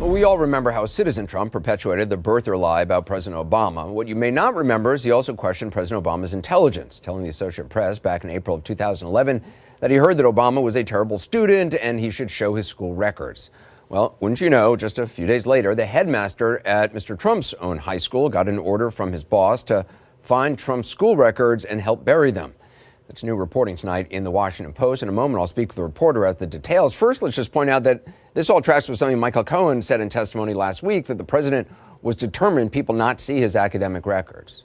Well, we all remember how Citizen Trump perpetuated the birther lie about President Obama. What you may not remember is he also questioned President Obama's intelligence, telling the Associated Press back in April of 2011 that he heard that Obama was a terrible student and he should show his school records. Well, wouldn't you know, just a few days later, the headmaster at Mr. Trump's own high school got an order from his boss to find Trump's school records and help bury them. That's new reporting tonight in the Washington Post. In a moment, I'll speak with the reporter as the details. First, let's just point out that this all tracks with something Michael Cohen said in testimony last week, that the president was determined people not see his academic records.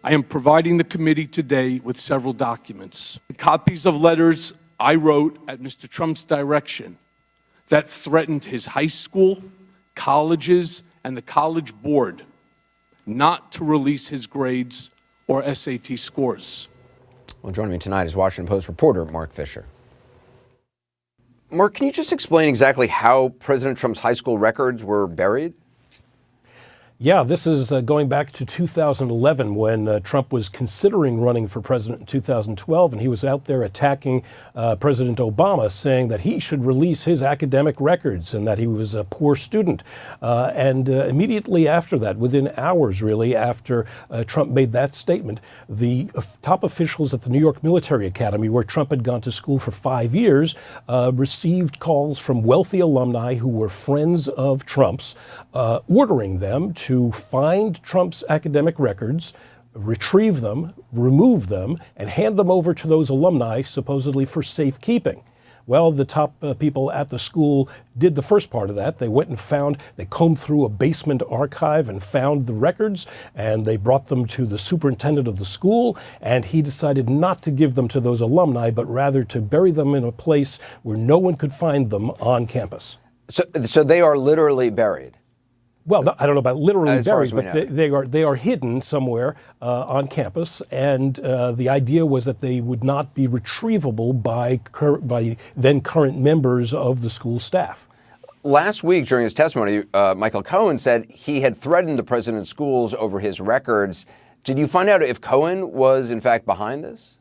I am providing the committee today with several documents, copies of letters I wrote at Mr. Trump's direction that threatened his high school, colleges, and the college board not to release his grades or SAT scores. Well, joining me tonight is Washington Post reporter Mark Fisher. Mark, can you just explain exactly how President Trump's high school records were buried? Yeah, this is going back to 2011 when Trump was considering running for president in 2012, and he was out there attacking President Obama, saying that he should release his academic records and that he was a poor student. And immediately after that, within hours really after Trump made that statement, the top officials at the New York Military Academy, where Trump had gone to school for 5 years, received calls from wealthy alumni who were friends of Trump's, ordering them to find Trump's academic records, retrieve them, remove them, and hand them over to those alumni, supposedly for safekeeping. Well, the top people at the school did the first part of that. They went and they combed through a basement archive and found the records, and they brought them to the superintendent of the school, and he decided not to give them to those alumni, but rather to bury them in a place where no one could find them on campus. So they are literally buried? Well, I don't know about literally buried, but they are hidden somewhere on campus, and the idea was that they would not be retrievable by then current members of the school staff. Last week during his testimony, Michael Cohen said he had threatened the president's schools over his records. Did you find out if Cohen was in fact behind this?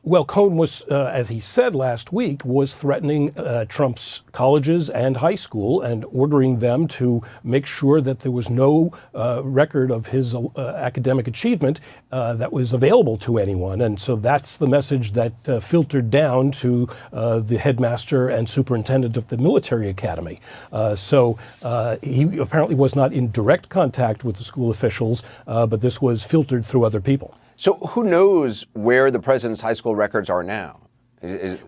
Well, Cohen was, as he said last week, was threatening Trump's colleges and high school and ordering them to make sure that there was no record of his academic achievement that was available to anyone. And so that's the message that filtered down to the headmaster and superintendent of the military academy. So he apparently was not in direct contact with the school officials, but this was filtered through other people. So who knows where the president's high school records are now?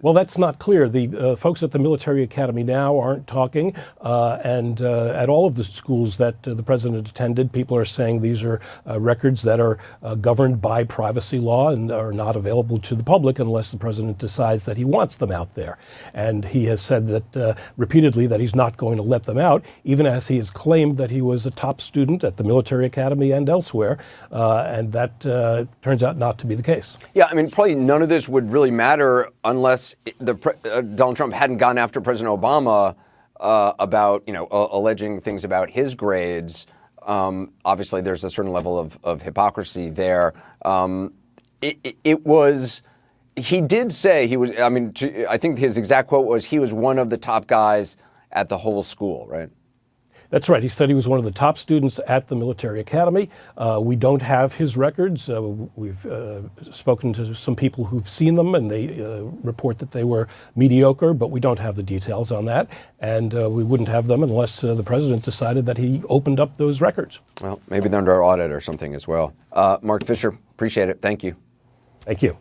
Well, that's not clear. The folks at the military academy now aren't talking, and at all of the schools that the president attended, people are saying these are records that are governed by privacy law and are not available to the public unless the president decides that he wants them out there. And he has said that repeatedly that he's not going to let them out, even as he has claimed that he was a top student at the military academy and elsewhere, and that turns out not to be the case. Yeah, I mean, probably none of this would really matter unless Donald Trump hadn't gone after President Obama about, alleging things about his grades. Obviously, there's a certain level of hypocrisy there. He did say he was, I think his exact quote was he was one of the top guys at the whole school, right? That's right. He said he was one of the top students at the military academy. We don't have his records. We've spoken to some people who've seen them, and they report that they were mediocre, but we don't have the details on that. And we wouldn't have them unless the president decided that he opened up those records. Well, maybe they're under audit or something as well. Mark Fisher, appreciate it. Thank you. Thank you.